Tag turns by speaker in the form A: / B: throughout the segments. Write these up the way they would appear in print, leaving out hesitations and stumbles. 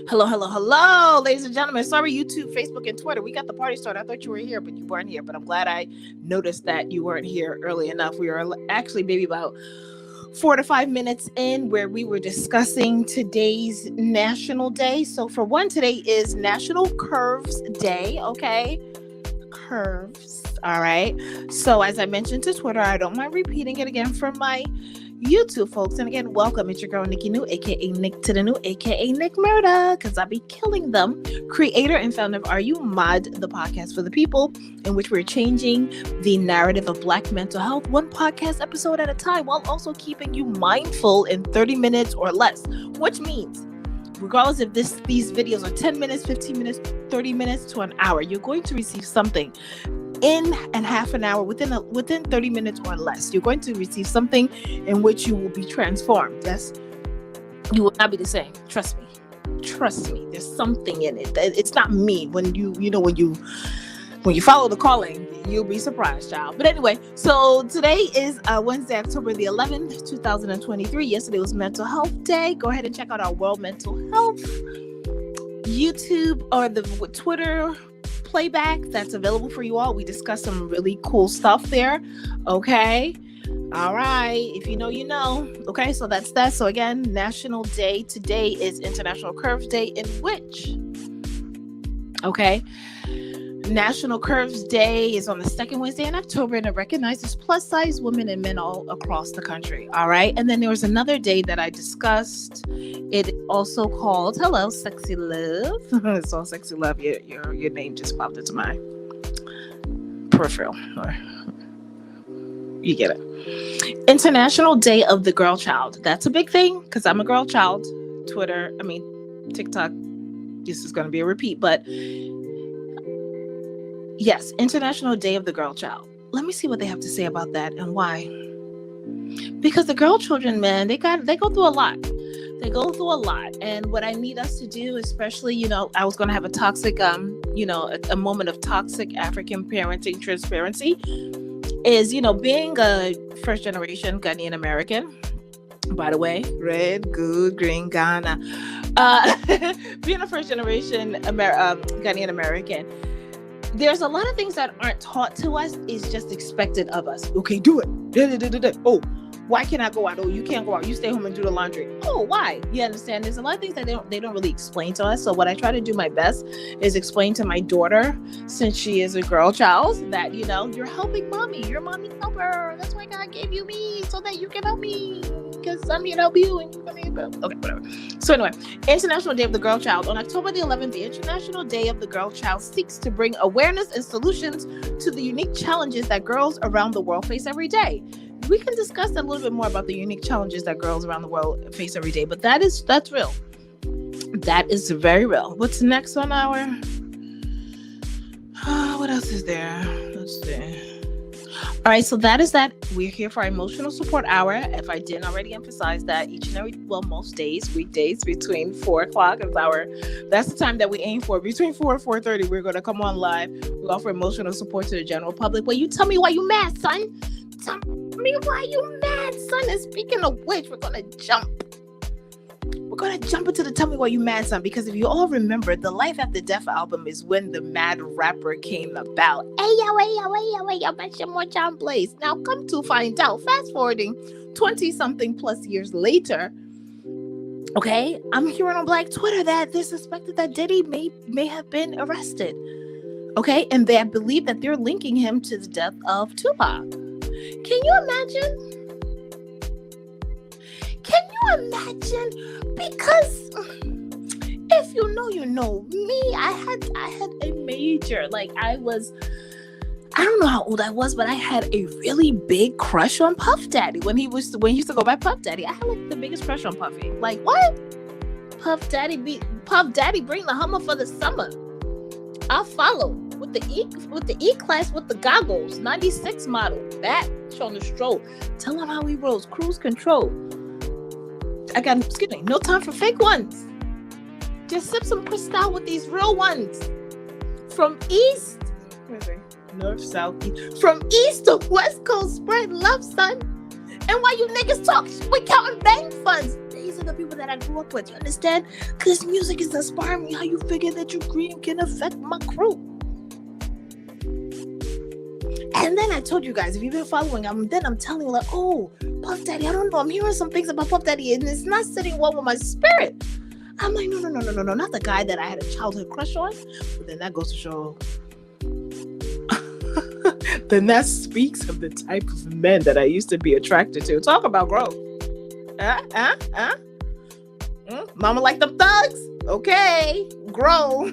A: Hello, hello, hello, ladies and gentlemen. Sorry, YouTube, Facebook, and Twitter. We got the party started. I thought you were here, but you weren't here. But I'm glad I noticed that you weren't here early enough. We were actually maybe about 4 to 5 minutes in where we were discussing today's National Day. So for one, today is National Curves Day, okay? Curves, all right? So as I mentioned to Twitter, I don't mind repeating it again for my YouTube folks. And again, welcome. It's your girl, Nikki New, aka Nick to the New, aka Nick Murda, because I be killing them. Creator and founder of Are You Mod, the podcast for the people, in which we're changing the narrative of Black mental health one podcast episode at a time, while also keeping you mindful in 30 minutes or less, which means regardless if these videos are 10 minutes, 15 minutes, 30 minutes to an hour, you're going to receive something in and half an hour, within 30 minutes or less. You're going to receive something in which you will be transformed. You will not be the same. Trust me. There's something in it. It's not me. When you follow the calling, you'll be surprised, child. But anyway, so today is Wednesday, October the 11th, 2023. Yesterday was Mental Health Day. Go ahead and check out our World Mental Health YouTube or the Twitter playback that's available for you all. We discussed some really cool stuff there. Okay. All right. If you know, you know. Okay. So that's that. So again, National Day today is International Curves Day, in which, okay, National Curves Day is on the second Wednesday in October, and it recognizes plus size women and men all across the country. All right. And then there was another day that I discussed. It also called Hello Sexy Love. So Sexy Love, your name just popped into my peripheral. You get it. International Day of the Girl Child. That's a big thing because I'm a girl child. TikTok, this is going to be a repeat, but yes, International Day of the Girl Child. Let me see what they have to say about that and why. Because the girl children, man, they go through a lot. They go through a lot. And what I need us to do, especially, I was going to have a toxic, a moment of toxic African parenting transparency, is, being a first generation Ghanaian American. By the way, red, good, green, Ghana. Being a first generation Ghanaian American, there's a lot of things that aren't taught to us, is just expected of us. Okay, do it. Oh, why can't I go out? Oh, you can't go out. You stay home and do the laundry. Oh, why? You understand? There's a lot of things that they don't really explain to us. So what I try to do my best is explain to my daughter, since she is a girl child, that, you're helping mommy. You're mommy's helper. That's why God gave you me, so that you can help me. Because I'm here to help you and you're going to help. Okay, whatever. So anyway, International Day of the Girl Child. On October the 11th, the International Day of the Girl Child seeks to bring awareness and solutions to the unique challenges that girls around the world face every day. We can discuss a little bit more about the unique challenges that girls around the world face every day, but that's real. That is very real. What's next on our... what else is there? Let's see. All right, so that is that. We're here for our emotional support hour. If I didn't already emphasize that, most days, weekdays, between 4 o'clock that's the time that we aim for. Between 4 and 4:30, we're going to come on live. We offer emotional support to the general public. Well, you tell me why you mad, son. Tell me why you mad, son. And speaking of which, we're going to jump into the Tell Me Why You Mad, Son, because if you all remember, the Life After Death album is when the mad rapper came about. Yo, mention more John Blaze. Now, come to find out, fast forwarding 20-something plus years later, okay, I'm hearing on Black Twitter that they suspected that Diddy may have been arrested, okay, and they believe that they're linking him to the death of Tupac. Can you imagine? Because if you know me, I had a major, I don't know how old I was, but I had a really big crush on Puff Daddy when he used to go by Puff Daddy. I had the biggest crush on Puffy. What? Puff Daddy, bring the Hummer for the summer. I'll follow with the E-Class with the goggles, 96 model, that on the stroll. Tell him how he rolls, cruise control. No time for fake ones. Just sip some Cristal with these real ones. From north, south, east. From east to west coast, spread love, son. And while you niggas talk, we counting bank funds. They these are the people that I grew up with. You understand? Because music is inspiring me. How you figure that your green can affect my crew? And then I told you guys, if you've been following, I'm telling you like, oh, Puff Daddy, I don't know. I'm hearing some things about Puff Daddy and it's not sitting well with my spirit. I'm like, no, not the guy that I had a childhood crush on. But then that goes to show, then that speaks of the type of men that I used to be attracted to. Talk about growth. Mama like them thugs. Okay, grow.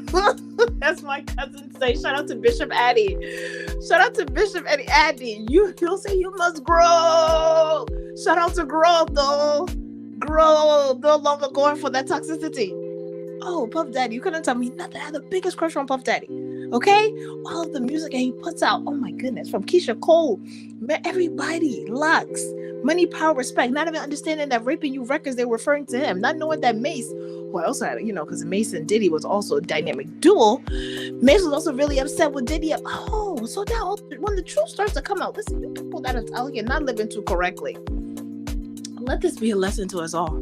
A: That's my cousin say. Shout out to Bishop Addie. Addie. You'll say you must grow. Shout out to growth though. Grow. No longer going for that toxicity. Oh, Puff Daddy, you couldn't tell me nothing. I had the biggest crush on Puff Daddy. Okay? All of the music that he puts out. Oh my goodness. From Keisha Cole. Everybody. Lux. Money, Power, Respect. Not even understanding that Raping You Records, they were referring to him. Not knowing that Mace, who I also had, because Mace and Diddy was also a dynamic duo. Mace was also really upset with Diddy. Oh, so now when the truth starts to come out, listen, you people that are out here not living too correctly, let this be a lesson to us all.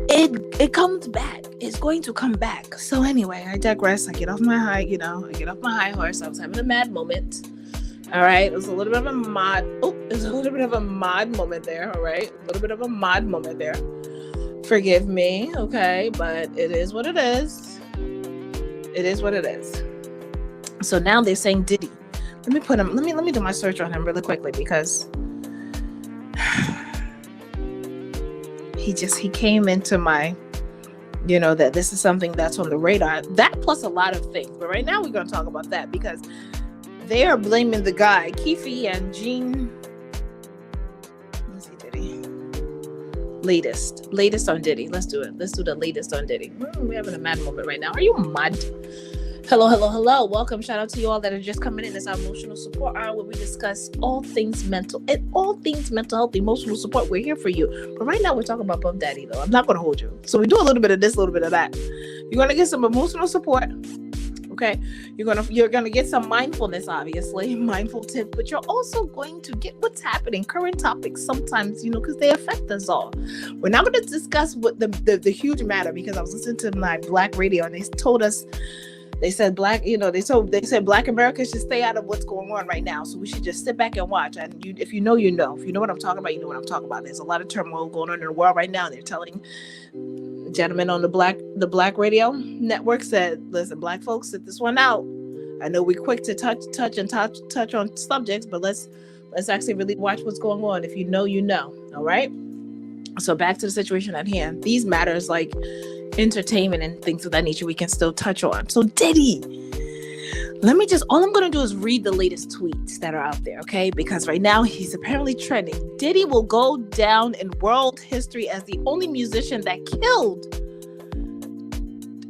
A: It comes back. It's going to come back. So anyway, I digress. I get off my high horse. I was having a mad moment. All right. It was a little bit of a mod. Moment there. All right. A little bit of a mod moment there. Forgive me. Okay. But it is what it is. So now they're saying Diddy. Let me put him, let me do my search on him really quickly because he came into my, that this is something that's on the radar. That plus a lot of things. But right now we're going to talk about that because they are blaming the guy, Keefe and Gene. Let's see, Diddy. Latest on Diddy. Let's do it. Let's do the latest on Diddy. We're having a mad moment right now. Are you mad? Hello. Welcome. Shout out to you all that are just coming in. It's our emotional support hour where we discuss all things mental and all things mental health, emotional support. We're here for you. But right now we're talking about Puff Daddy though. I'm not going to hold you. So we do a little bit of this, a little bit of that. You're going to get some emotional support. Okay. You're going to get some mindfulness, obviously, mindful tips, but you're also going to get what's happening, current topics sometimes, because they affect us all. We're not going to discuss what the huge matter because I was listening to my Black radio and they told us, they said Black America should stay out of what's going on right now. So we should just sit back and watch. And if you know, you know. If you know what I'm talking about, you know what I'm talking about. There's a lot of turmoil going on in the world right now. They're telling gentlemen on the Black radio network said, listen, Black folks, sit this one out. I know we're quick to touch on subjects, but let's actually really watch what's going on. If you know, you know. All right. So back to the situation at hand. These matters like entertainment and things of that nature we can still touch on. So Diddy, all I'm going to do is read the latest tweets that are out there, okay? Because right now he's apparently trending. Diddy will go down in world history as the only musician that killed,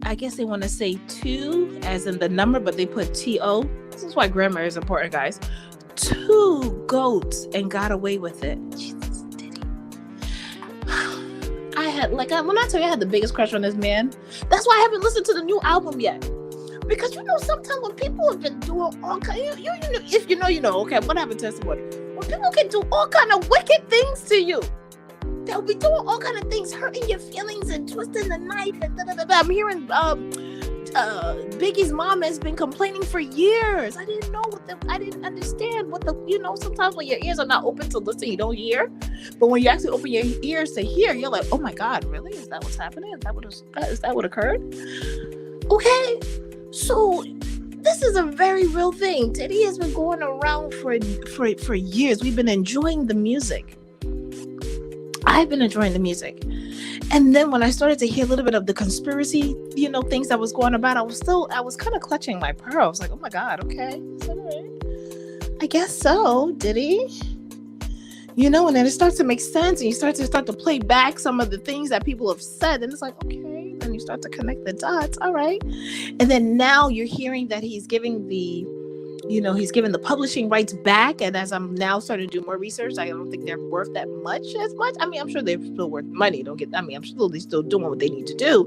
A: I guess they want to say 2 as in the number, but they put T-O. This is why grammar is important, guys. 2 goats and got away with it. Jesus. When I tell you I had the biggest crush on this man, that's why I haven't listened to the new album yet. Because sometimes when people have been doing all kind, if you know, you know. Okay, what happened to testimony? When people can do all kind of wicked things to you, they'll be doing all kind of things, hurting your feelings and twisting the knife and I'm hearing Biggie's mom has been complaining for years. I didn't understand what sometimes when your ears are not open to listen, you don't hear. But when you actually open your ears to hear, you're like, oh my God, really? Is that what's happening? Is that what occurred? Okay. So this is a very real thing. Diddy has been going around for years. We've been enjoying the music. I've been enjoying the music. And then when I started to hear a little bit of the conspiracy, things that was going about, I was kind of clutching my pearl. I was like, oh my God, okay. I guess so, Diddy. And then it starts to make sense and you start to play back some of the things that people have said. And it's like, okay. And you start to connect the dots. All right. And then now you're hearing that he's giving the publishing rights back. And as I'm now starting to do more research, I don't think they're worth that much as much. I mean, I'm sure they're still worth money. I'm sure they're still doing what they need to do.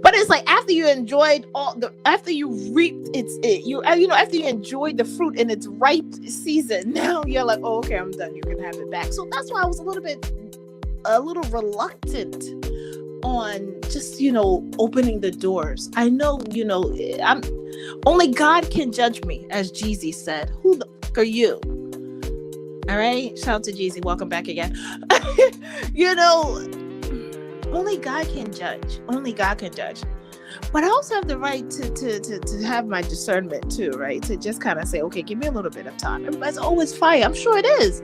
A: But it's like after you enjoyed after you reaped after you enjoyed the fruit in its ripe season, now you're like, oh, okay, I'm done. You can have it back. So that's why I was a little bit little reluctant on just, opening the doors. I know, I'm only God can judge me, as Jeezy said. Who the fuck are you? All right. Shout out to Jeezy. Welcome back again. Only God can judge. Only God can judge. But I also have the right to have my discernment too, right? To just kind of say, okay, give me a little bit of time. Everybody's always fire. I'm sure it is.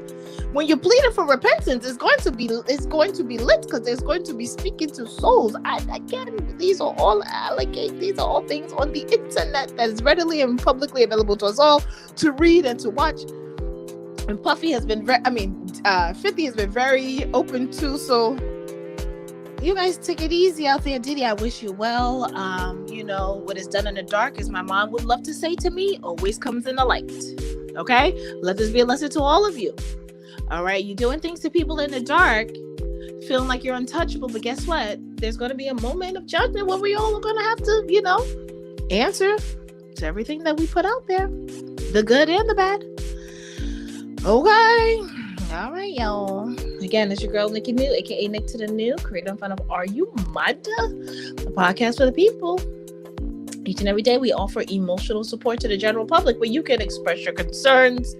A: When you're pleading for repentance, it's going to be lit because there's going to be speaking to souls. Again, these are all things on the internet that is readily and publicly available to us all to read and to watch. And Puffy has been 50 has been very open too. So you guys take it easy out there. Diddy, I wish you well. What is done in the dark, as my mom would love to say to me, always comes in the light. Okay? Let this be a lesson to all of you. All right? You're doing things to people in the dark, feeling like you're untouchable, but guess what? There's going to be a moment of judgment where we all are going to have to, answer to everything that we put out there. The good and the bad. Okay. All right, y'all. Again, it's your girl, Nikki New, aka Nick to the New, creator and founder of Are You Mad? The podcast for the people. Each and every day, we offer emotional support to the general public where you can express your concerns,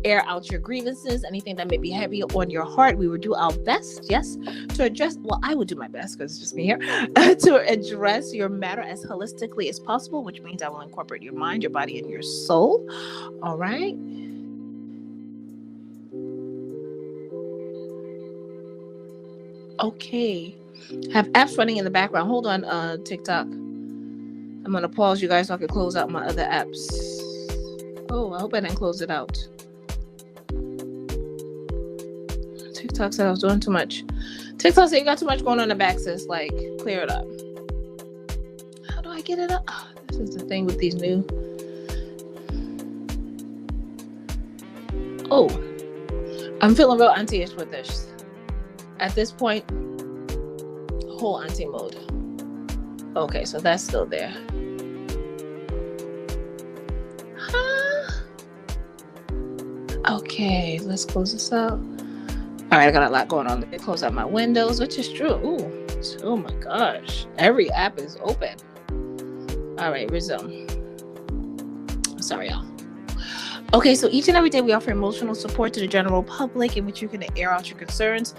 A: air out your grievances, anything that may be heavy on your heart. We will do our best, yes, to address, I would do my best because it's just me here, to address your matter as holistically as possible, which means I will incorporate your mind, your body, and your soul. All right. Okay. Have apps running in the background. Hold on, TikTok. I'm going to pause you guys so I can close out my other apps. Oh, I hope I didn't close it out. TikTok said I was doing too much. TikTok said you got too much going on in the back, sis. Like, clear it up. How do I get it up? Oh, this is the thing with these new. Oh, I'm feeling real auntie-ish with this. At this point, whole auntie mode. Okay, so that's still there. Okay, let's close this out. All right, I got a lot going on. Let me close out my windows, which is true. Ooh, oh my gosh. Every app is open. All right, resume. Sorry, y'all. Okay, so each and every day we offer emotional support to the general public in which you can air out your concerns.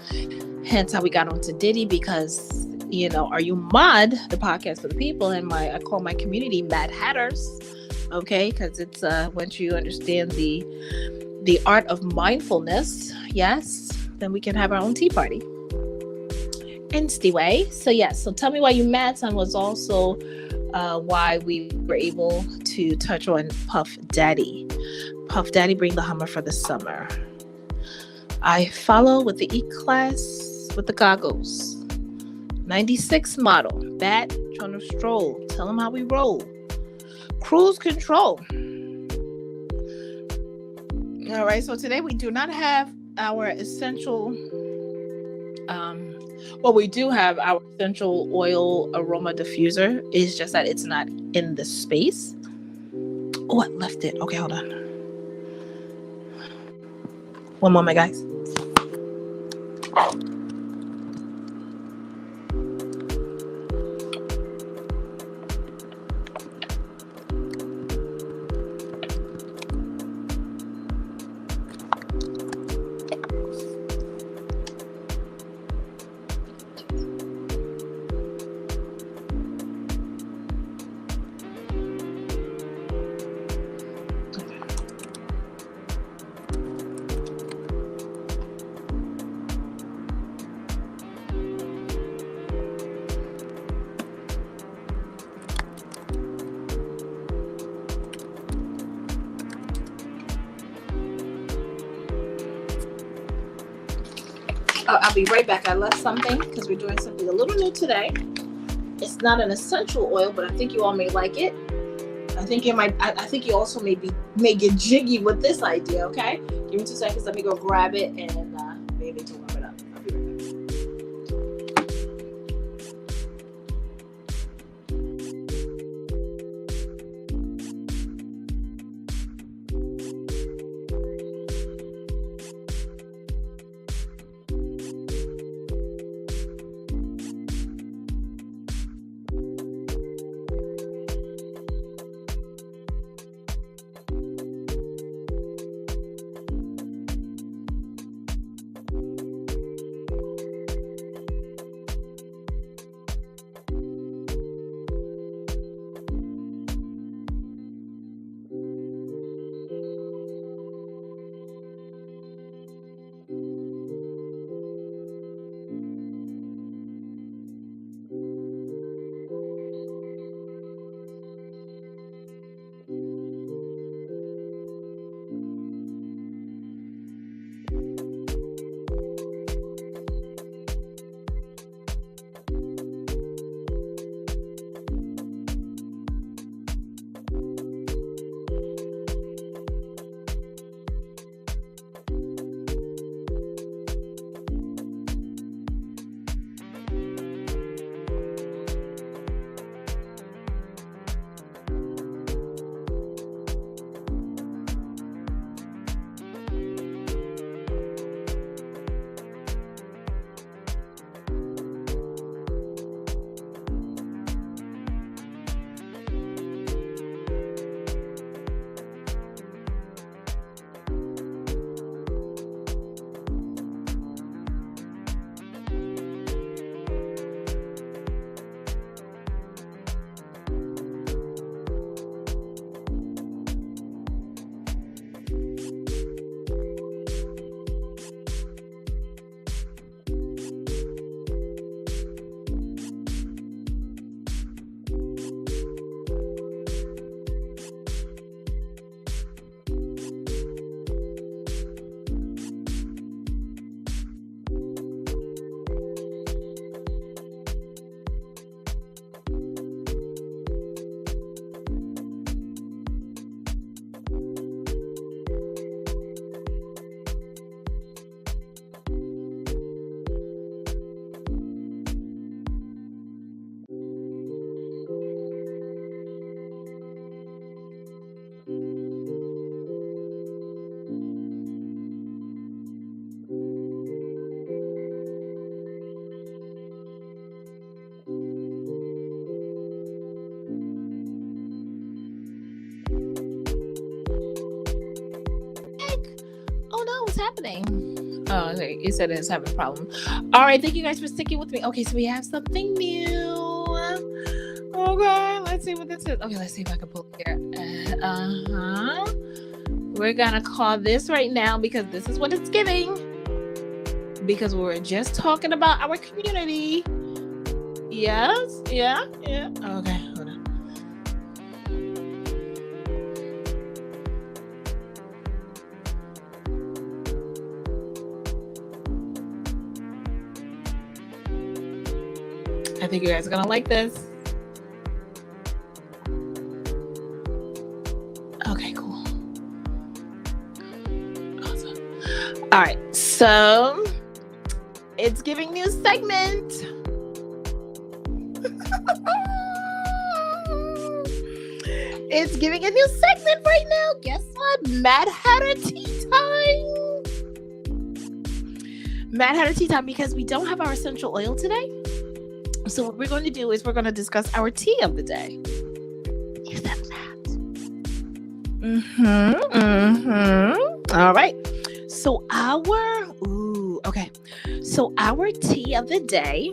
A: Hence how we got onto Diddy, because, Are You Mad? The podcast for the people, and I call my community Mad Hatters. Okay, because it's once you understand the art of mindfulness, yes, then we can have our own tea party. Insty way. So yes, so Tell Me Why You Mad, son, was also why we were able to touch on Puff Daddy. Puff Daddy, bring the Hummer for the summer. I follow with the E-Class with the goggles. 96 model. Bad, trying to stroll. Tell them how we roll. Cruise control. All right, so today we do not have our essential, we do have our essential oil aroma diffuser. It's just that it's not in the space. Oh, I left it. Okay, hold on. One moment, guys. I'll be right back. I left something because we're doing something a little new today. It's not an essential oil, but I think you all may like it. I think you also may get jiggy with this idea. Okay, give me 2 seconds. Let me go grab it and maybe to warm it up. I'll be right back. happening? Oh, okay. You said it's having a problem. All right. Thank you guys for sticking with me. Okay, so we have something new. Okay, let's see what this is. Okay, let's see if I can pull it here. We're gonna call this right now because this is what it's giving. Because we were just talking about our community. Yes, yeah. Okay, hold on. I think you guys are gonna like this. Okay, cool. Awesome. All right, so it's giving new segment. It's giving a new segment right now. Guess what? Mad Hatter Tea Time. Mad Hatter Tea Time, because we don't have our essential oil today. So what we're going to do is we're going to discuss our tea of the day. Is that that? All right. So our tea of the day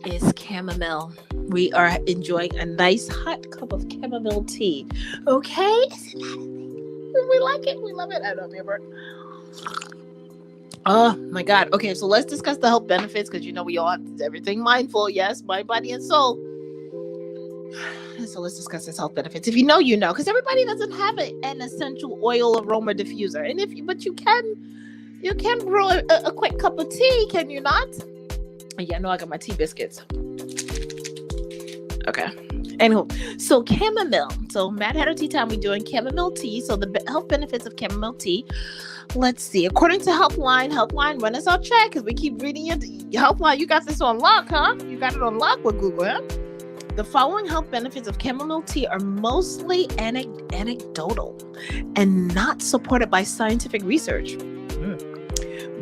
A: is chamomile. We are enjoying a nice hot cup of chamomile tea. Okay? Isn't that amazing? We like it. We love it. I don't remember. Oh my God. Okay, so let's discuss the health benefits because we all have everything mindful. Yes, mind, body, and soul. So let's discuss this health benefits. If you know, because everybody doesn't have an essential oil aroma diffuser. But you can brew a quick cup of tea, can you not? Yeah, I know I got my tea biscuits. Okay. Anywho, so chamomile. So Mad Hatter Tea Time, we're doing chamomile tea. So the health benefits of chamomile tea. Let's see. According to Healthline, run us our check because we keep reading your Healthline. You got this on lock, huh? You got it on lock with Google, huh? The following health benefits of chamomile tea are mostly anecdotal and not supported by scientific research.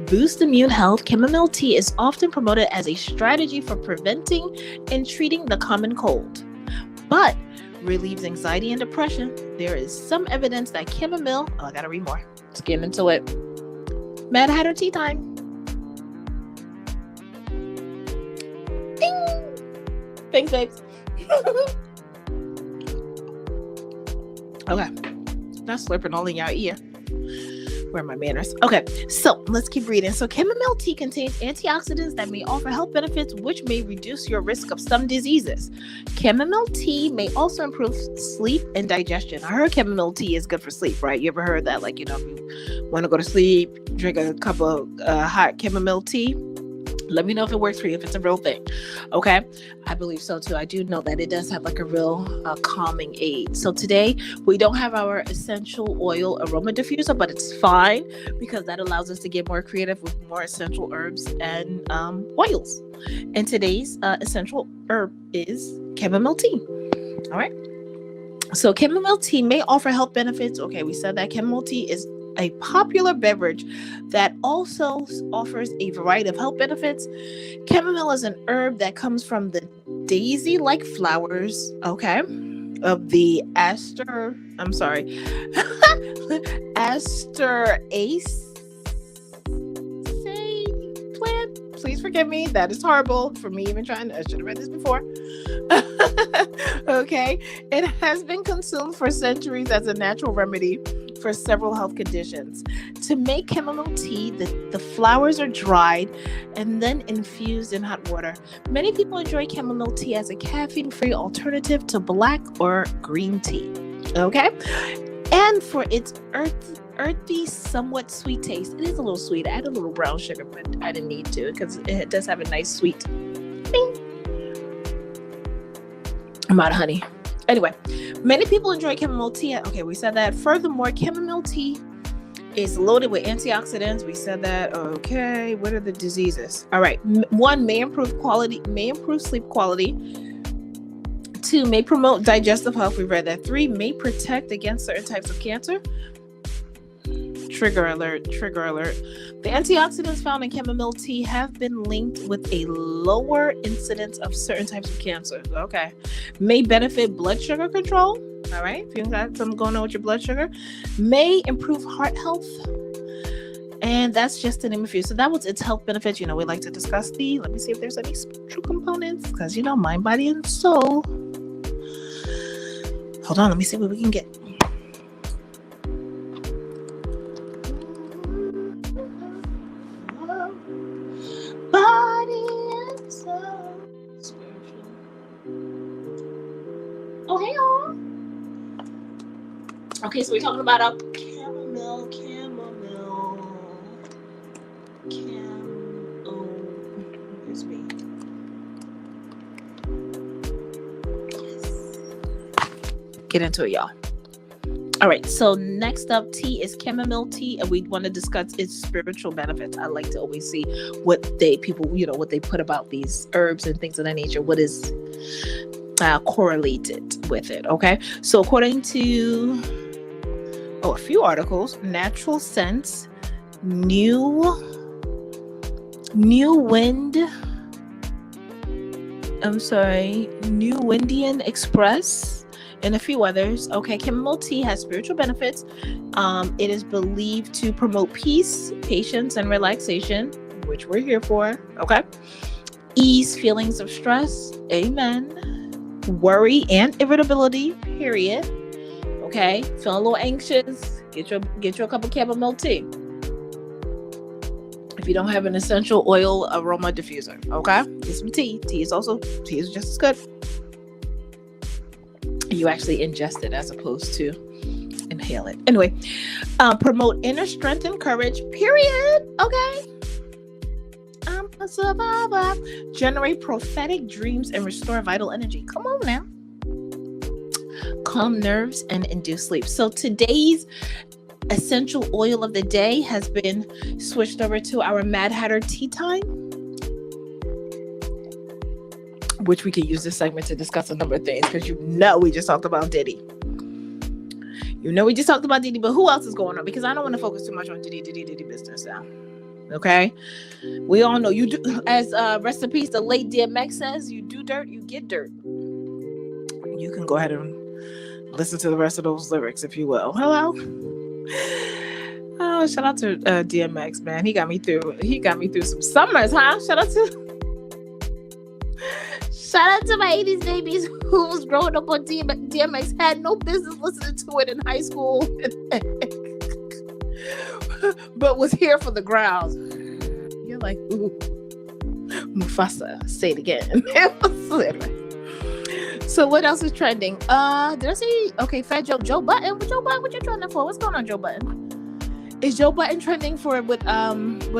A: Boost immune health. Chamomile tea is often promoted as a strategy for preventing and treating the common cold, but relieves anxiety and depression. There is some evidence that chamomile. Oh, I gotta read more. Let's get into it. Mad Hatter Tea Time. Ding! Thanks, babes. Okay. Not slurping all in your ear. Where are my manners? Okay, so let's keep reading. So chamomile tea contains antioxidants that may offer health benefits, which may reduce your risk of some diseases. Chamomile tea may also improve sleep and digestion. I heard chamomile tea is good for sleep, right? You ever heard that? Like, if you want to go to sleep, drink a cup of hot chamomile tea. Let me know if it works for you, if it's a real thing. Okay, I believe so too. I do know that it does have like a real calming aid. So today we don't have our essential oil aroma diffuser, but it's fine because that allows us to get more creative with more essential herbs and oils. And today's essential herb is chamomile tea. All right. So chamomile tea may offer health benefits. Okay, we said that chamomile tea is a popular beverage that also offers a variety of health benefits. Chamomile is an herb that comes from the daisy-like flowers, okay, of the Asteraceae plant. Please forgive me. That is horrible for me even trying. I should have read this before. Okay. It has been consumed for centuries as a natural remedy for several health conditions. To make chamomile tea, the flowers are dried and then infused in hot water. Many people enjoy chamomile tea as a caffeine-free alternative to black or green tea. Okay? And for its earthy, somewhat sweet taste. It is a little sweet. I had a little brown sugar, but I didn't need to because it does have a nice sweet. Bing. I'm out of honey. Anyway, many people enjoy chamomile tea. Okay, we said that. Furthermore, chamomile tea is loaded with antioxidants. We said that. Okay, what are the diseases? All right. 1, may improve sleep quality. 2, may promote digestive health. We read that. 3, may protect against certain types of cancer. Trigger alert. The antioxidants found in chamomile tea have been linked with a lower incidence of certain types of cancer. Okay. May benefit blood sugar control. All right. If you got something going on with your blood sugar, may improve heart health. And that's just to name a few. So that was its health benefits. We like to discuss let me see if there's any spiritual components, because, mind, body, and soul. Hold on. Let me see what we can get. Body and soul. Spiritual. Oh, hey, y'all. Okay, so we're talking about a chamomile. Here's me. Get into it, y'all. All right, so next up, tea is chamomile tea, and we want to discuss its spiritual benefits. I like to always see what they put about these herbs and things of that nature. What is correlated with it? Okay, so according to a few articles, Natural Sense, New Windian Express, and a few others. Okay, chamomile tea has spiritual benefits. It is believed to promote peace, patience, and relaxation, which we're here for. Okay, ease feelings of stress. Amen. Worry and irritability. Period. Okay, feeling a little anxious? Get you a cup of chamomile tea. If you don't have an essential oil aroma diffuser, okay, get some tea. Tea is just as good. You actually ingest it as opposed to inhale it. Anyway, promote inner strength and courage. Period. Okay. I'm a survivor. Generate prophetic dreams and restore vital energy. Come on now. Calm nerves and induce sleep. So today's essential oil of the day has been switched over to our Mad Hatter tea time, which we can use this segment to discuss a number of things, because we just talked about Diddy. But who else is going on? Because I don't want to focus too much on Diddy business now. Okay, we all know you do. As rest in peace, the late DMX says, "You do dirt, you get dirt." You can go ahead and listen to the rest of those lyrics, if you will. Hello. Oh, shout out to DMX, man. He got me through some summers, huh? Shout out to my 80s babies who was growing up on DMX, had no business listening to it in high school, but was here for the growls. You're like, ooh, Mufasa, say it again. So what else is trending? Did I see? Okay, Fat Joe Button. Joe Button, what you trending for? What's going on, Joe Button? Is Joe Button trending for what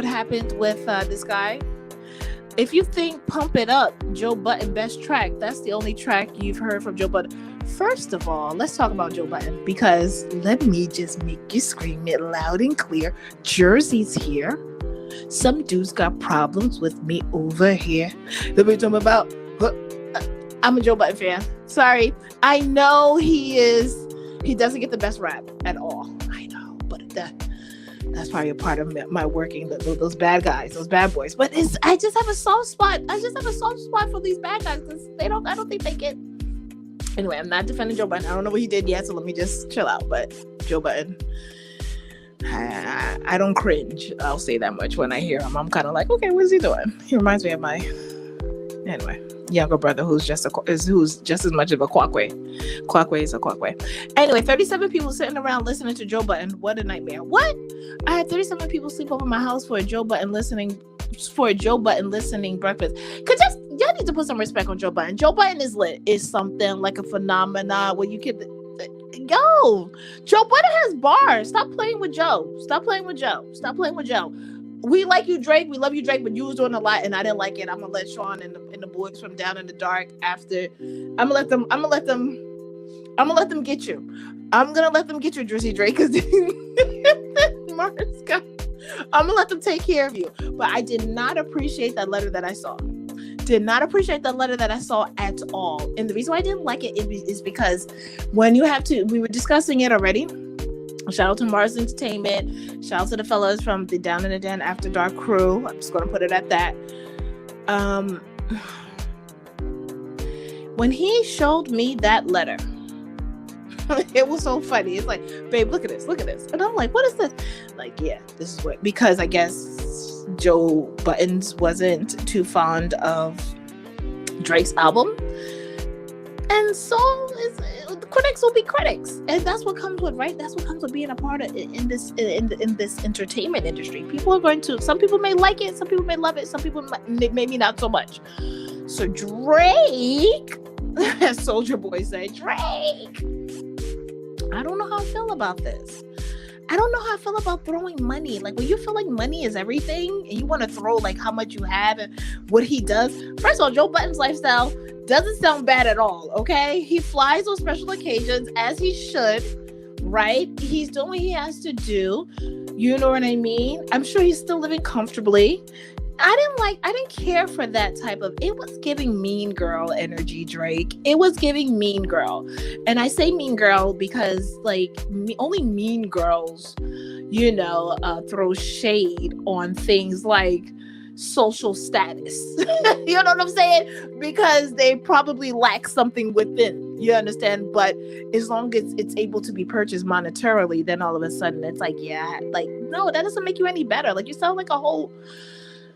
A: happened with this guy? If you think Pump It Up, Joe Button best track, that's the only track you've heard from Joe Button. First of all, let's talk about Joe Button, because let me just make you scream it loud and clear. Jersey's here. Some dudes got problems with me over here. Let me talk about. I'm a Joe Button fan. Sorry. I know he doesn't get the best rap at all. I know, but that's probably a part of my working, those bad guys, those bad boys. But I just have a soft spot. For these bad guys, because I don't think they get. Anyway, I'm not defending Joe Button. I don't know what he did yet, so let me just chill out. But Joe Button, I don't cringe. I'll say that much when I hear him. I'm kind of like, okay, what is he doing? He reminds me of my younger brother, who's just as much of a quackway. Quackway is a quackway. Anyway, 37 people sitting around listening to Joe Button. What a nightmare. What? I had 37 people sleep over my house for a Joe Button listening breakfast. Y'all need to put some respect on Joe Button. Joe Button is lit. Is something like a phenomenon where you can go. Joe Button has bars. Stop playing with Joe. We like you, Drake. We love you, Drake, but you was doing a lot, and I didn't like it. I'm gonna let Sean and the boys from Down in the Dark after. I'm gonna let them get you. I'm gonna let them get you, Drizzy Drake, because I'm gonna let them take care of you. But I did not appreciate that letter that I saw. At all. And the reason why I didn't like it is because when you have to, we were discussing it already. Shout out to Mars Entertainment. Shout out to the fellas from the Down in the Den After Dark crew. I'm just going to put it at that. When he showed me that letter, It was so funny. It's like, babe, look at this, look at this. And I'm like, what is this? Like, yeah, this is what, because I guess Joe Buttons wasn't too fond of Drake's album. And so critics will be critics, and that's what comes with, right? That's what comes with being a part of in this entertainment industry. People are going to, some people may like it, some people may love it, some people maybe not so much. So Drake, as Soulja Boy said, Drake, I don't know how I feel about this. I don't know how I feel about throwing money. Like, when you feel like money is everything and you want to throw like how much you have and what he does. First of all, Joe Budden's lifestyle doesn't sound bad at all, okay? He flies on special occasions as he should, right? He's doing what he has to do. You know what I mean? I'm sure he's still living comfortably. I didn't care for that type of, it was giving mean girl energy, Drake. It was giving mean girl. And I say mean girl because like only mean girls, throw shade on things like social status. You know what I'm saying? Because they probably lack something within. You understand? But as long as it's able to be purchased monetarily, then all of a sudden it's like, yeah, like, no, that doesn't make you any better. Like, you sound like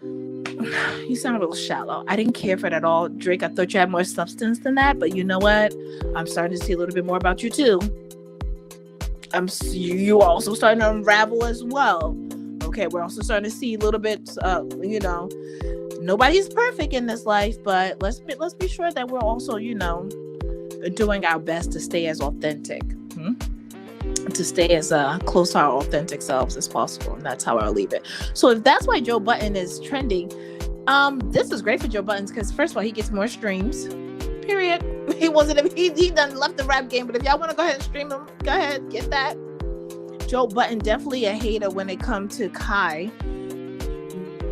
A: you sound a little shallow. I didn't care for that at all. Drake, I thought you had more substance than that, but you know what? I'm starting to see a little bit more about you too. You also starting to unravel as well. Okay, we're also starting to see a little bit, nobody's perfect in this life, but let's be sure that we're also, doing our best to stay as authentic, to stay as close to our authentic selves as possible. And that's how I'll leave it. So if that's why Joe Budden is trending, this is great for Joe Budden because first of all, he gets more streams, period. He done left the rap game, but if y'all want to go ahead and stream him, go ahead, get that. Joe Budden definitely a hater when it comes to Kai.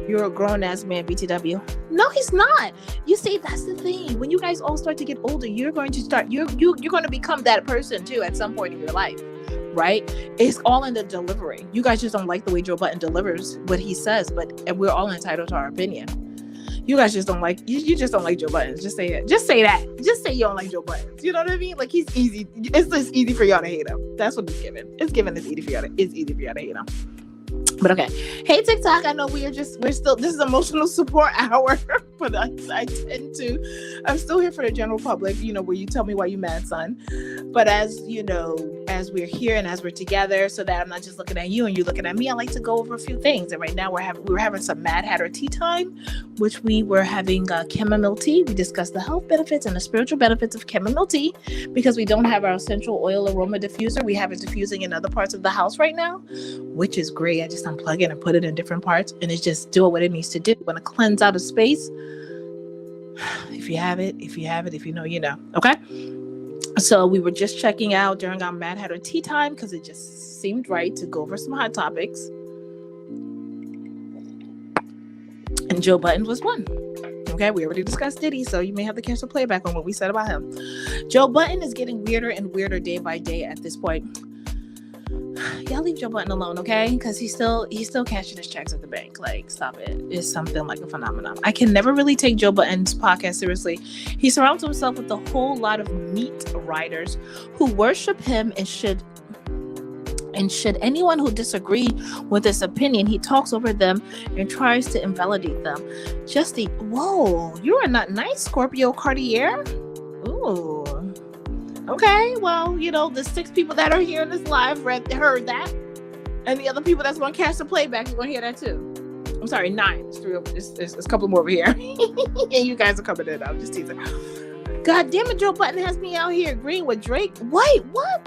A: You're a grown-ass man, BTW. No, he's not. You see, that's the thing. When you guys all start to get older, you're going to become that person too at some point in your life, right? It's all in the delivery. You guys just don't like the way Joe Budden delivers what he says, but we're all entitled to our opinion. You guys just don't like, you just don't like Joe Budden. Just say it. Just say that. Just say you don't like Joe Budden. You know what I mean? Like, he's easy. It's just easy for y'all to hate him. That's what it's given. It's easy for y'all to hate him. But okay. Hey, TikTok. I know we're still, this is emotional support hour, but I'm still here for the general public, where you tell me why you mad, son. But as we're here and as we're together, so that I'm not just looking at you and you looking at me, I like to go over a few things. And right now we're having some Mad Hatter tea time, which we were having chamomile tea. We discussed the health benefits and the spiritual benefits of chamomile tea because we don't have our essential oil aroma diffuser. We have it diffusing in other parts of the house right now, which is great. I just unplug it and put it in different parts, and it's just doing what it needs to do. Want to cleanse out a space? If you have it, if you know, you know. Okay. So we were just checking out during our Mad Hatter tea time because it just seemed right to go over some hot topics. And Joe Budden was one. Okay, we already discussed Diddy, so you may have to catch the playback on what we said about him. Joe Budden is getting weirder and weirder day by day at this point. Y'all leave Joe Budden alone, okay? Because he's still cashing his checks at the bank. Like, stop it. It's something like a phenomenon. I can never really take Joe Budden's podcast seriously. He surrounds himself with a whole lot of meat riders who worship him, and should anyone who disagree with his opinion, he talks over them and tries to invalidate them. Whoa, you are not nice, Scorpio Cartier. Ooh. Okay, well, the 6 people that are here in this live heard that. And the other people that's going to catch the playback is going to hear that too. I'm sorry, 9. It's a couple more over here. And you guys are coming in. I'm just teasing. God damn it, Joe Budden has me out here agreeing with Drake. Wait, what?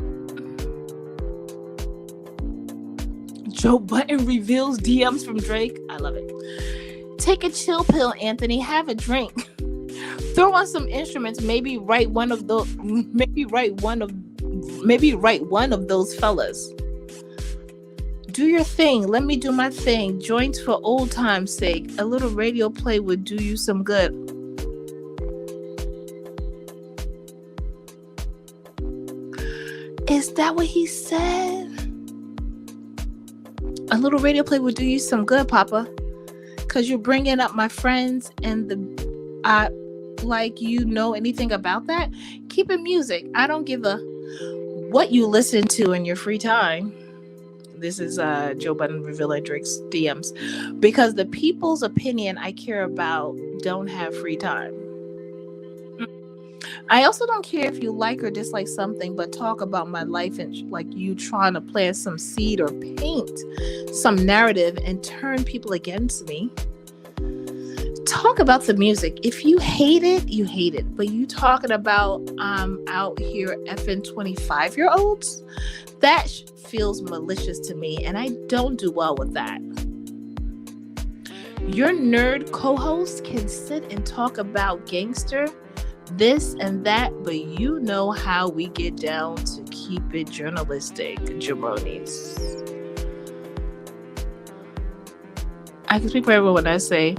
A: Joe Budden reveals DMs from Drake. I love it. Take a chill pill, Anthony. Have a drink. Throw on some instruments. Maybe write one of those fellas. Do your thing. Let me do my thing. Joints for old time's sake. A little radio play would do you some good. Is that what he said? A little radio play would do you some good, Papa. Because you're bringing up my friends and like you know anything about that. Keep it music. I don't give a what you listen to in your free time. This is Joe Budden revealing Drake's DMs. Because the people's opinion I care about don't have free time. I also don't care if you like or dislike something, but talk about my life and like you trying to plant some seed or paint some narrative and turn people against me. Talk about the music. If you hate it, you hate it. But you talking about out here effing 25-year-olds, that feels malicious to me, and I don't do well with that. Your nerd co-host can sit and talk about gangster, this and that, but you know how we get down to keep it journalistic, jabronis. I can speak for everyone when I say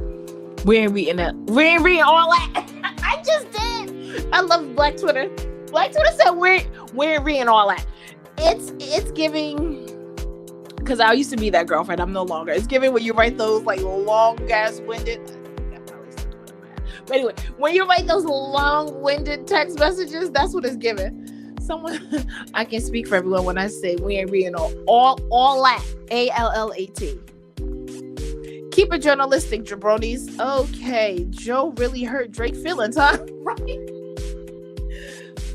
A: we ain't reading that. We ain't reading all that. I just did. I love Black Twitter. Black Twitter said we ain't reading all that. It's giving, because I used to be that girlfriend. I'm no longer. It's giving when you write those like long ass winded. But anyway, when you write those long-winded text messages, that's what it's giving. Someone, I can speak for everyone when I say we ain't reading all that. ALLAT. Keep it journalistic, jabronis. Okay, Joe really hurt Drake feelings, huh? Right?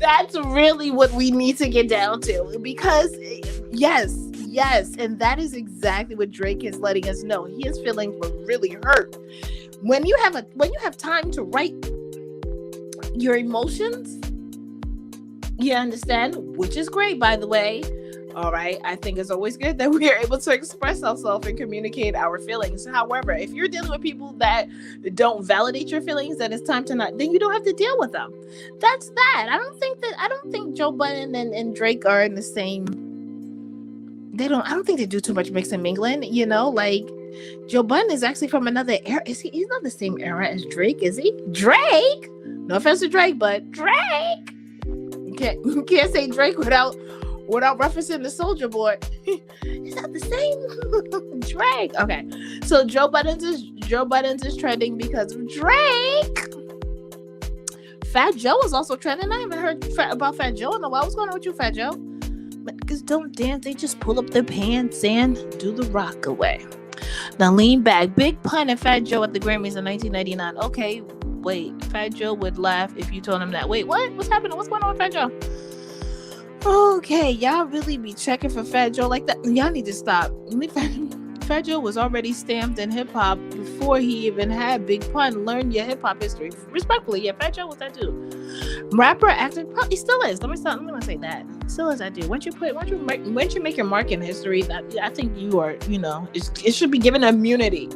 A: That's really what we need to get down to, because yes, and that is exactly what Drake is letting us know. His feelings were really hurt. When you have time to write your emotions, you understand, which is great, by the way. All right. I think it's always good that we are able to express ourselves and communicate our feelings. However, if you're dealing with people that don't validate your feelings, then it's time to not, then you don't have to deal with them. That's that. I don't think Joe Budden and Drake are in the same, I don't think they do too much mixing and mingling, like Joe Budden is actually from another era. He's not the same era as Drake, is he? Drake? No offense to Drake, but Drake. You can't say Drake without referencing the Soulja Boy. Is that the same? Drake. Okay. So Joe Budden's is trending because of Drake. Fat Joe is also trending. I haven't heard about Fat Joe in a while. What's going on with you, Fat Joe? Because don't dance, they just pull up their pants and do the rock away. Now lean back. Big pun at Fat Joe at the Grammys in 1999. Okay, wait. Fat Joe would laugh if you told him that. Wait, what? What's happening? What's going on with Fat Joe? Okay, y'all really be checking for Fat Joe like that? Y'all need to stop. Fat Joe was already stamped in hip hop before he even had Big Pun. Learn your hip hop history. Respectfully, yeah, Fat Joe was that dude. Rapper, actor, probably still is. Let me not say that. Still is that dude. Once you make your mark in history, that I think you are, it should be given immunity.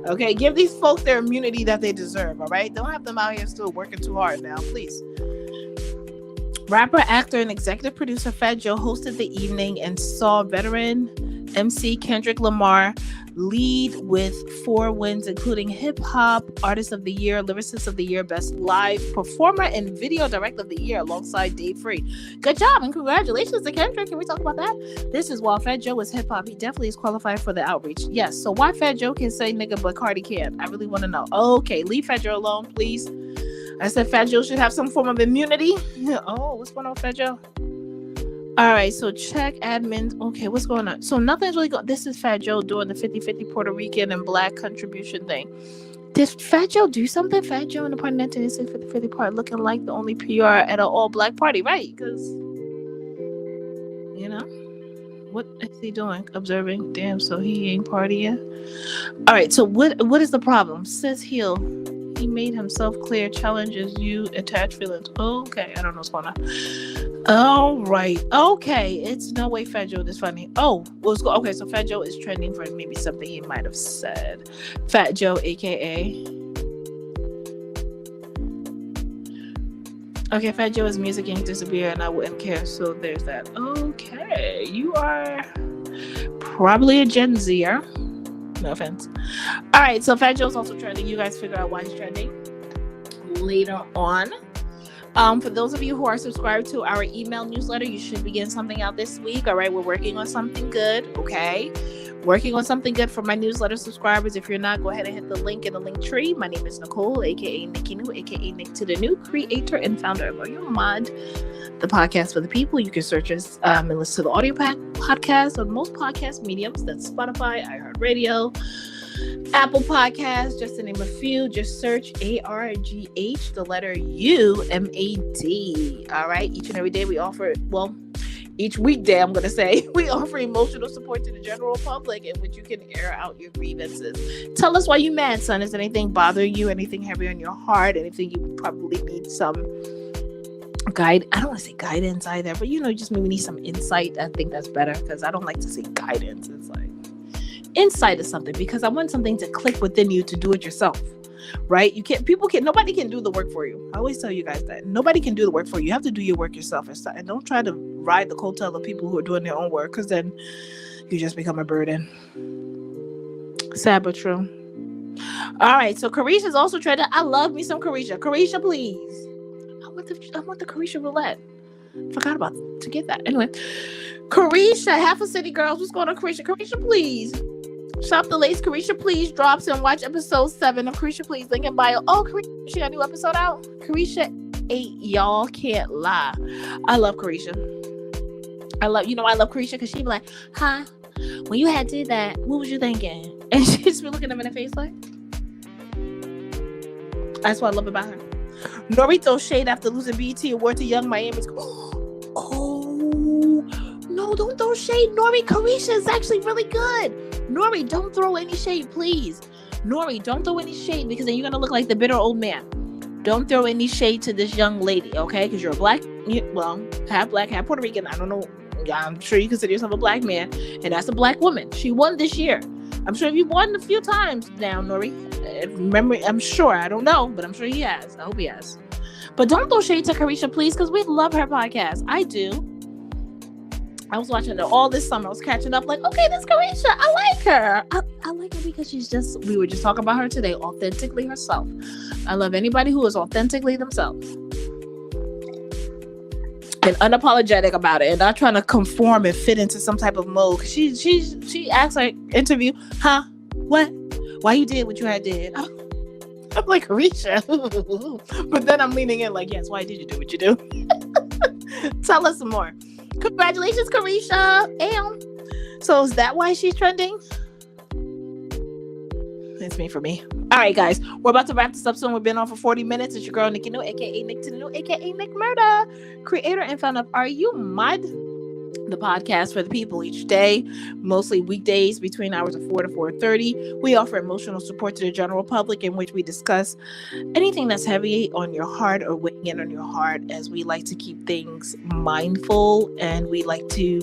A: Okay, give these folks their immunity that they deserve. All right, don't have them out here still working too hard now, please. Rapper, actor, and executive producer Fat Joe hosted the evening and saw veteran MC Kendrick Lamar lead with 4 wins, including Hip Hop Artist of the Year, Lyricist of the Year, Best Live Performer, and Video Director of the Year alongside Dave Free. Good job and congratulations to Kendrick. Can we talk about that? This is while Fat Joe is hip hop. He definitely is qualified for the outreach. Yes. So why Fat Joe can say nigga but Cardi can't? I really want to know. Okay, leave Fat Joe alone, please. I said Fat Joe should have some form of immunity. Oh, what's going on, Fat Joe? All right, so check admin. Okay, what's going on? So nothing's really going. This is Fat Joe doing the 50-50 Puerto Rican and Black contribution thing. Did Fat Joe do something? Fat Joe in the party 1986 50-50 part looking like the only PR at an all-Black party, right? Because, what is he doing? Observing. Damn, so he ain't partying. All right, so what is the problem? Says Hill. He made himself clear, challenges you, attach feelings. Okay, I don't know what's going on. All right. Okay, it's no way Fat Joe is funny. Oh, okay, so Fat Joe is trending for maybe something he might have said. Fat Joe, aka. Okay, Fat Joe is music and he disappeared and I wouldn't care, so there's that. Okay, you are probably a Gen Zer. No offense. All right, so Fat Joe's also trending. You guys figure out why he's trending later on. For those of you who are subscribed to our email newsletter, you should be getting something out this week. All right, we're working on something good. Okay, working on something good for my newsletter subscribers. If you're not, go ahead and hit the link in the link tree. My name is Nicole, aka Nikki New, aka Nick to the New, creator and founder of Are You Mind, the podcast for the people. You can search us and listen to the audio podcast on most podcast mediums. That's Spotify, iHeartRadio, Apple Podcasts, just to name a few. Just search ARGH, the letter UMAD. All right. Each and every day we offer, each weekday, I'm going to say, we offer emotional support to the general public in which you can air out your grievances. Tell us why you mad, son. Is anything bothering you? Anything heavy on your heart? Anything you probably need some guide? I don't want to say guidance either, but just maybe need some insight. I think that's better because I don't like to say guidance. It's like insight is something, because I want something to click within you to do it yourself. Right? Nobody can do the work for you. I always tell you guys that nobody can do the work for you. You have to do your work yourself, and don't try to ride the coattail of people who are doing their own work, because then you just become a burden. Sad but true. All right, so Carisha's also trying to. I love me some Carisha. Carisha, please. I want the Carisha roulette. Forgot about to get that. Anyway, Carisha, half a city girls. What's going on, Carisha? Carisha, please. Shop the Lace. Carisha Please drops and watch episode 7 of Carisha Please. Link in bio. Oh, Carisha, she got a new episode out. Carisha 8. Y'all can't lie. I love Carisha. I love Carisha because she be like, huh? When you had did that, what was you thinking? And she just be looking them in the face like. That's what I love about her. Nori throws shade after losing BET award to Young Miami's. Oh, no, don't throw shade, Nori. Carisha is actually really good. Nori, don't throw any shade, please. Nori, don't throw any shade, because then you're going to look like the bitter old man. Don't throw any shade to this young lady, okay? Because you're half black, half Puerto Rican. I don't know. I'm sure you consider yourself a black man, and that's a black woman. She won this year. I'm sure you've won a few times now, Nori. Remember, I'm sure. I don't know, but I'm sure he has. I hope he has. But don't throw shade to Carisha, please, because we love her podcast. I do. I was watching it all this summer. I was catching up like, okay, this Carisha, I like her. I like her because we were just talking about her today, authentically herself. I love anybody who is authentically themselves. And unapologetic about it, and not trying to conform and fit into some type of mold. She acts like interview, huh? What? Why you did what you had did? I'm like, Carisha. But then I'm leaning in like, yes, why did you do what you do? Tell us some more. Congratulations, Carisha. So is that why she's trending? It's me for me. All right, guys. We're about to wrap this up soon. We've been on for 40 minutes. It's your girl, Nikki New, a.k.a. Nick to the New, a.k.a. Nick Murda, creator and founder of Are You Mind, the podcast for the people. Each day, mostly weekdays between hours of 4 to 4:30, we offer emotional support to the general public, in which we discuss anything that's heavy on your heart or weighing in on your heart, as we like to keep things mindful, and we like to,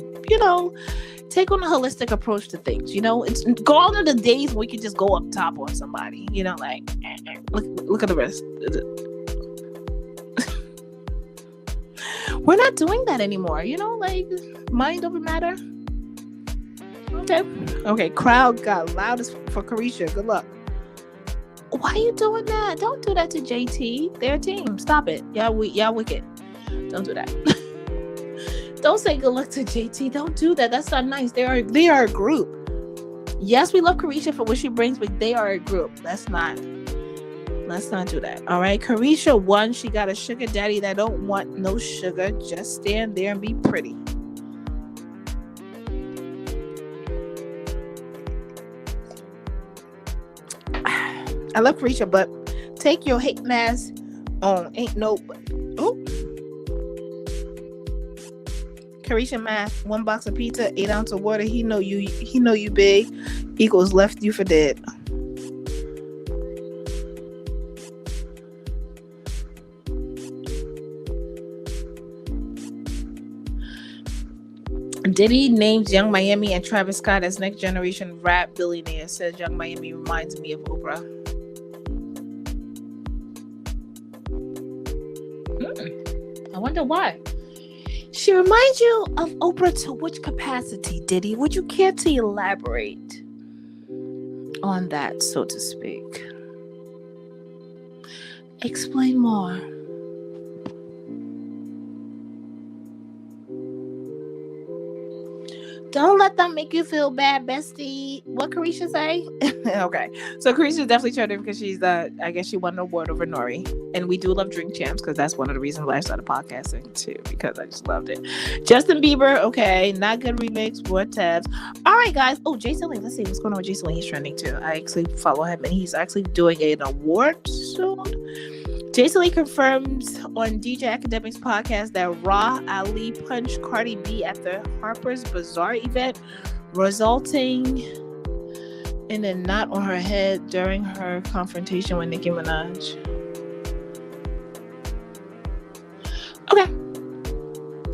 A: take on a holistic approach to things. It's gone are the days when we can just go up top on somebody, like look at the rest. We're not doing that anymore, like mind over matter. Okay, crowd got loud as for Carisha. Good luck. Why are you doing that? Don't do that to JT. They're a team. Stop it. Y'all wicked. Don't do that. Don't say good luck to JT. Don't do that. That's not nice. They are a group. Yes, we love Carisha for what she brings, but they are a group. Let's not do that. All right. Carisha won. She got a sugar daddy that don't want no sugar. Just stand there and be pretty. I love Carisha, but take your hate mask on. Ain't no. Oh. Carisha math, 1 box of pizza, 8 ounces of water. He know you big equals left you for dead. Diddy names Young Miami and Travis Scott as next generation rap billionaires. Says Young Miami reminds me of Oprah. I wonder why. She reminds you of Oprah to which capacity, Diddy? Would you care to elaborate on that, so to speak? Explain more. Don't let them make you feel bad, bestie. What Carisha say? Okay. So Carisha definitely turned in because she's I guess she won an award over Nori. And we do love Drink Champs because that's one of the reasons why I started podcasting too, because I just loved it. Justin Bieber, okay. Not Good remix, what tabs. All right, guys. Oh, Jason Lee. Let's see what's going on with Jason Lee. He's trending too. I actually follow him and he's actually doing an award soon. Jason Lee confirms on DJ Academic's podcast that Ra Ali punched Cardi B at the Harper's Bazaar event, resulting in a knot on her head during her confrontation with Nicki Minaj. Okay.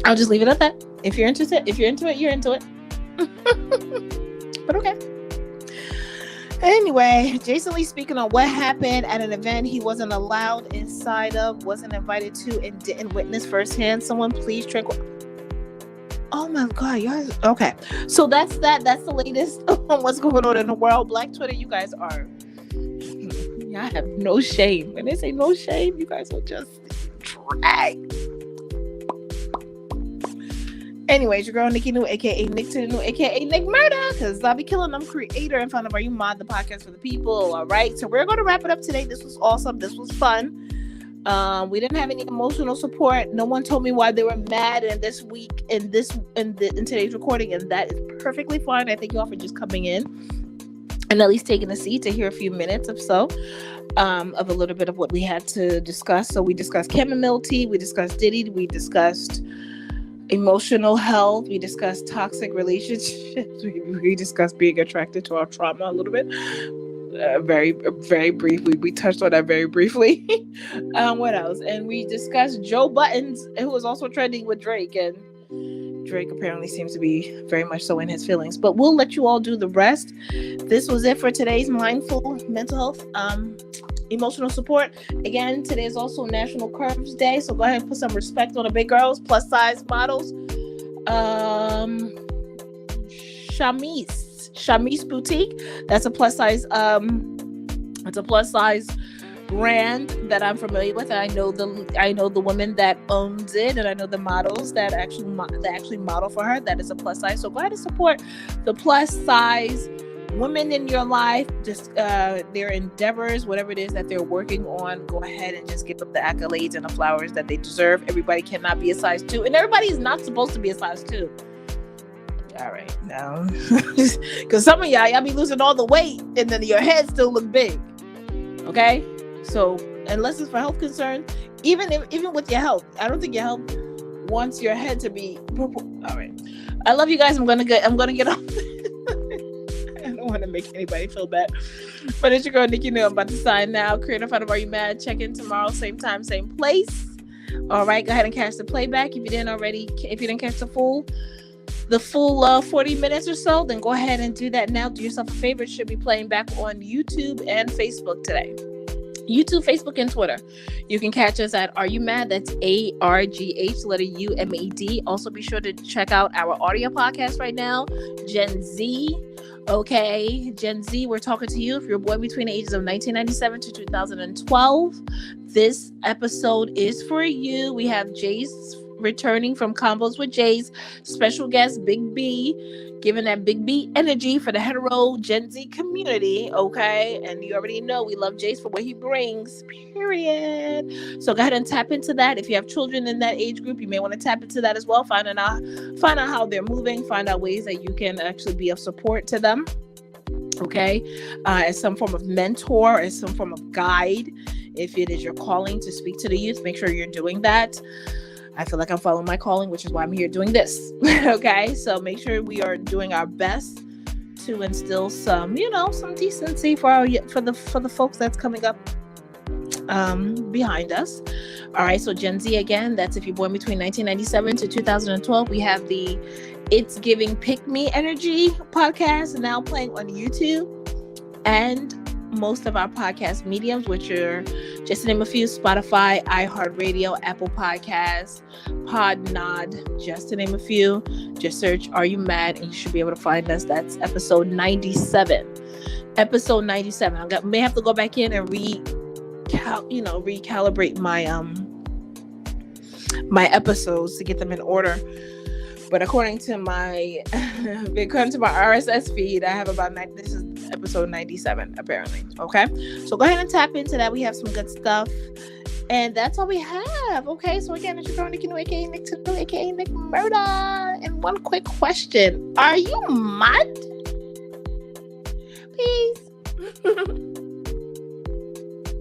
A: I'll just leave it at that. If you're interested, if you're into it, you're into it. But okay. Anyway, Jason Lee speaking on what happened at an event he wasn't allowed inside of, wasn't invited to, and didn't witness firsthand. Someone please Oh my God, you guys. Okay, so that's that. That's the latest on what's going on in the world. Black Twitter, you guys are. Y'all have no shame. When they say no shame, you guys will just drag. Anyways, your girl Nikki New, aka Nick to the New, aka Nick Murder, because I'll be killing them. Creator and founder of Are You Mod, the podcast for the people. All right, so we're going to wrap it up today. This was awesome. This was fun. We didn't have any emotional support. No one told me why they were mad in this week in today's recording, and that is perfectly fine. I thank you all for just coming in and at least taking a seat to hear a few minutes of a little bit of what we had to discuss. So we discussed chamomile tea, we discussed Diddy, we discussed emotional health, we discussed toxic relationships, we discussed being attracted to our trauma a little bit, very briefly. We touched on that very briefly. What else? And we discussed Joe Buttons, who was also trending with Drake, and Drake apparently seems to be very much so in his feelings, but we'll let you all do the rest. This was it for today's mindful mental health emotional support. Again, today is also National Curves Day, so go ahead and put some respect on the big girls, plus size models. Shamis Boutique, that's a plus size brand that I'm familiar with. I know the woman that owns it, and I know the models that actually model for her. That is a plus size. So go ahead and support the plus size women in your life, just their endeavors, whatever it is that they're working on. Go ahead and just give them the accolades and the flowers that they deserve. Everybody cannot be a size 2, and everybody is not supposed to be a size 2. All right, now, because some of y'all be losing all the weight, and then your head still look big. Okay, so unless it's for health concerns, even with your health, I don't think your health wants your head to be purple. All right, I love you guys. I'm gonna get off. I don't want to make anybody feel bad, but it's your girl Nikki New. I'm about to sign now. Creator founder of Are You Mad? Check in tomorrow, same time, same place. All right, go ahead and catch the playback if you didn't catch the full 40 minutes or so, then go ahead and do that now. Do yourself a favor. It should be playing back on YouTube and Facebook today. YouTube, Facebook, and Twitter. You can catch us at Are You Mad? That's ARGH, letter UMAD. Also, be sure to check out our audio podcast right now, Gen Z. Okay, Gen Z, we're talking to you. If you're born between the ages of 1997 to 2012, this episode is for you. We have Jace returning from Combos with Jace, special guest Big B, giving that Big B energy for the hetero Gen Z community, okay? And you already know we love Jace for what he brings, period. So go ahead and tap into that. If you have children in that age group, you may want to tap into that as well. Find out how they're moving, find out ways that you can actually be of support to them, okay? As some form of mentor, as some form of guide. If it is your calling to speak to the youth, make sure you're doing that. I feel like I'm following my calling, which is why I'm here doing this. Okay, so make sure we are doing our best to instill some decency for the folks that's coming up behind us. All right, so Gen Z again. That's if you're born between 1997 to 2012. We have the It's Giving Pick Me Energy podcast now playing on YouTube, and most of our podcast mediums, which are, just to name a few, Spotify, iHeartRadio, Apple Podcasts, Podnod, just to name a few. Just search Are You Mad? And you should be able to find us. That's episode 97. Episode 97. I may have to go back in and recalibrate my my episodes to get them in order. But according to my RSS feed, I have about this is episode 97 apparently. Okay, so go ahead and tap into that. We have some good stuff. And that's all we have. Okay, so again, it's your girl Nikki, aka Nick Tickle, aka Nick Murder. And one quick question: are you mad? Peace.